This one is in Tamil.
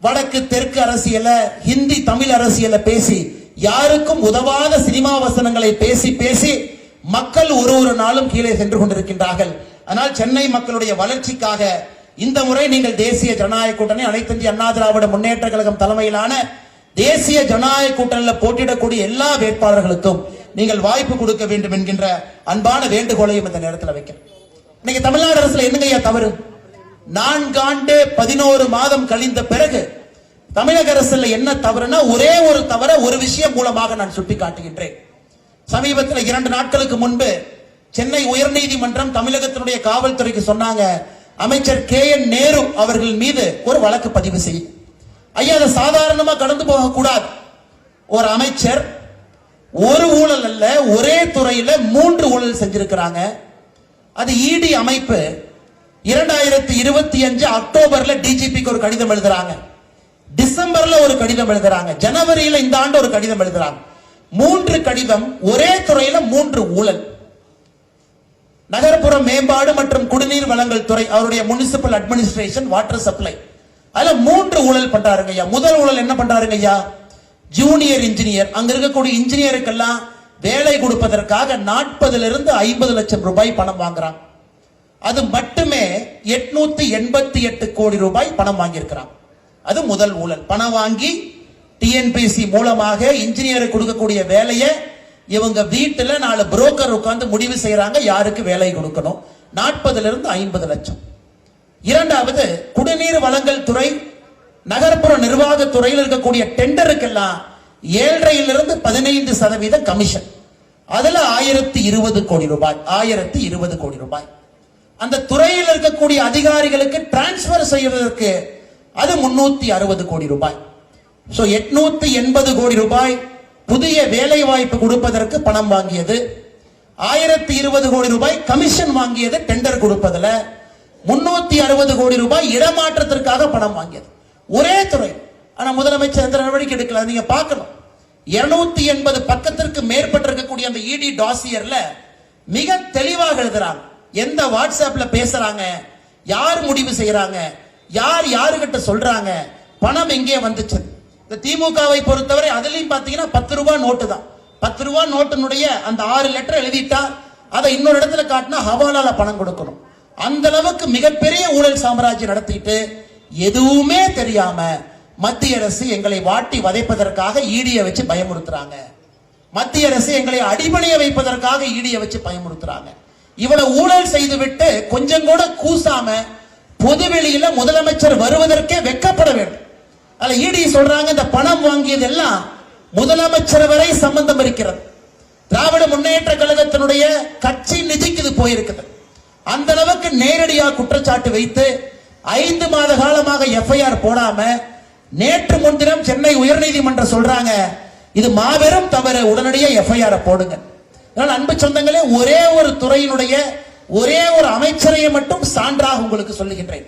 வடக்கு தெற்கு அரசியல, ஹிந்தி தமிழ் அரசியல பேசி யாருக்கும் உதவாத சினிமா வசனங்களை பேசி பேசி மக்கள் ஒரு நாளும் கீழே சென்று கொண்டிருக்கின்றார்கள். ஆனால் சென்னை மக்களுடைய வளர்ச்சிக்காக இந்த முறை நீங்கள் தேசிய ஜனநாயக கூட்டணி, அனைத்து இந்திய அண்ணா திராவிட முன்னேற்ற கழகம் தலைமையிலான தேசிய ஜனநாயக கூட்டணியில் போட்டியிடக்கூடிய எல்லா வேட்பாளர்களுக்கும் நீங்கள் வாய்ப்பு கொடுக்க வேண்டும் என்கின்ற அன்பான வேண்டுகோளையும் இந்த நேரத்தில் வைக்கிறேன். இன்னைக்கு தமிழ்நாடு அரசுல என்னங்கய்யா தவறு? 4 ஆண்டு 11 மாதம் கழிந்த பிறகு தமிழக அரசுல என்ன தவறுனா, ஒரே ஒரு தவற ஒரு விஷயம் மூலமாக நான் சுட்டி காட்டுகின்றேன். சமீபத்தில் 2 நாட்களுக்கு முன்பு சென்னை உயர்நீதிமன்றம் தமிழகத்தினுடைய காவல்துறைக்கு சொன்னாங்க, அமைச்சர் KN நேரு அவர்கள் மீது ஒரு வழக்கு பதிவு செய்யும். ஐயா, அதை சாதாரணமா கடந்து போக கூடாது. ஒரு அமைச்சர் ஒரு ஊழல் அல்ல, ஒரே துறையில 3 ஊழல் செஞ்சிருக்கிறாங்க. அது இடி அமைப்பு 2025 அக்டோபர்ல டிஜிபிக்கு ஒரு கடிதம் எழுதுறாங்க, டிசம்பர்ல ஒரு கடிதம் எழுதுறாங்க, ஜனவரியில இந்த ஆண்டு ஒரு கடிதம் எழுதுறாங்க. 3 கடிதம், ஒரே துறையில 3 ஊழல். நகர்ப்புற மேம்பாடு மற்றும் குடிநீர் வழங்கல் துறை, அவருடைய முனிசிபல் அட்மினிஸ்ட்ரேஷன், வாட்டர் சப்ளை, அதுல 3 ஊழல் பண்றாருங்க ஐயா. முதல் ஊழல் என்ன பண்றாருங்க ஐயா? ஜூனியர் இன்ஜினியர், அங்க இருக்கக்கூடிய இன்ஜினியருக்கெல்லாம் வேலை கொடுப்பதற்காக 40 - 50 லட்சம் ரூபாய் பணம் வாங்குறாங்க. அது மட்டுமே 888 கோடி ரூபாய் பணம் வாங்கியிருக்கிறாங்க. அது முதல் ஊழல். பணம் வாங்கி டிஎன்பிசி மூலமாக இன்ஜினியருக்கு கொடுக்கக்கூடிய வேலையை இவங்க வீட்டுல 4 புரோக்கர் உட்கார்ந்து முடிவு செய்யறாங்க யாருக்கு வேலை கொடுக்கணும். 40 - 50 லட்சம். இரண்டாவது, குடிநீர் வழங்கல் துறை, நகர்ப்புற நிர்வாக துறையில் இருக்கக்கூடிய டெண்டருக்கெல்லாம் 7.5 - 15% கமிஷன். அதுல 1020 கோடி ரூபாய். 1020 கோடி ரூபாய் அந்த துறையில் இருக்கக்கூடிய அதிகாரிகளுக்கு டிரான்ஸ்பர் செய்வதற்கு அது 360 கோடி ரூபாய். 880 கோடி ரூபாய் புதிய வேலை வாய்ப்பு கொடுப்பதற்கு பணம் வாங்கியது. 1020 கோடி ரூபாய் கமிஷன் வாங்கியது டெண்டர் கொடுப்பதுல. 360 கோடி ரூபாய் இடமாற்றத்திற்காக பணம் வாங்கியது. ஒரே துறை. ஆனா முதலமைச்சர் எந்த நடவடிக்கை எடுக்கல. நீங்க பார்க்கணும், 280 பக்கத்திற்கு மேற்பட்டு இருக்கக்கூடிய அந்த இடி டாசியர்ல மிக தெளிவாக எழுதுறாங்க. எந்த வாட்ஸ்அப்ல பேசுறாங்க, யார் முடிவு செய்யறாங்க, யார் யாருகிட்ட சொல்றாங்க, பணம் எங்கே வந்துச்சு. இந்த திமுகவை பொறுத்தவரை அதுலயும் பாத்தீங்கன்னா 10 ரூபாய் நோட்டு தான். 10 ரூபாய் நோட்டினுடைய அந்த 6 லெட்டர் எழுதிட்டா அதை இன்னொரு இடத்துல காட்டினா ஹவாலால பணம் கொடுக்கணும். அந்த அளவுக்கு மிகப்பெரிய ஊழல் சாம்ராஜ்யம் நடத்திட்டு எதுவுமே தெரியாம மத்திய அரசு எங்களை வாட்டி வதைப்பதற்காக ஈடியை வச்சு பயமுறுத்துறாங்க. மத்திய அரசு எங்களை அடிபணிய வைப்பதற்காக ஈடியை வச்சு பயமுறுத்துறாங்க. இவ்வளவு ஊழல் செய்துவிட்டு கொஞ்சம் கூட கூசாம பொதுவெளியில முதலமைச்சர் வருவதற்கே வெட்கப்பட வேண்டும். அதுல ஈடி சொல்றாங்க, இந்த பணம் வாங்கியது எல்லாம் முதலமைச்சர் வரை சம்பந்தம் இருக்கிறது. திராவிட முன்னேற்ற கழகத்தினுடைய கட்சி நிதிக்கு இது போயிருக்குது. அந்த அளவுக்கு நேரடியாக குற்றச்சாட்டு வைத்து 5 மாத காலமாக FIR போடாம நேற்று முன்தினம் சென்னை உயர்நீதிமன்றம் சொல்றாங்க, இது மாபெரும் தவறு, உடனடியாக FIR போடுங்க. அன்பு சொந்தங்களே, ஒரே ஒரு துறையினுடைய ஒரே ஒரு அமைச்சரையை மட்டும் சான்றாக உங்களுக்கு சொல்லுகின்றேன்.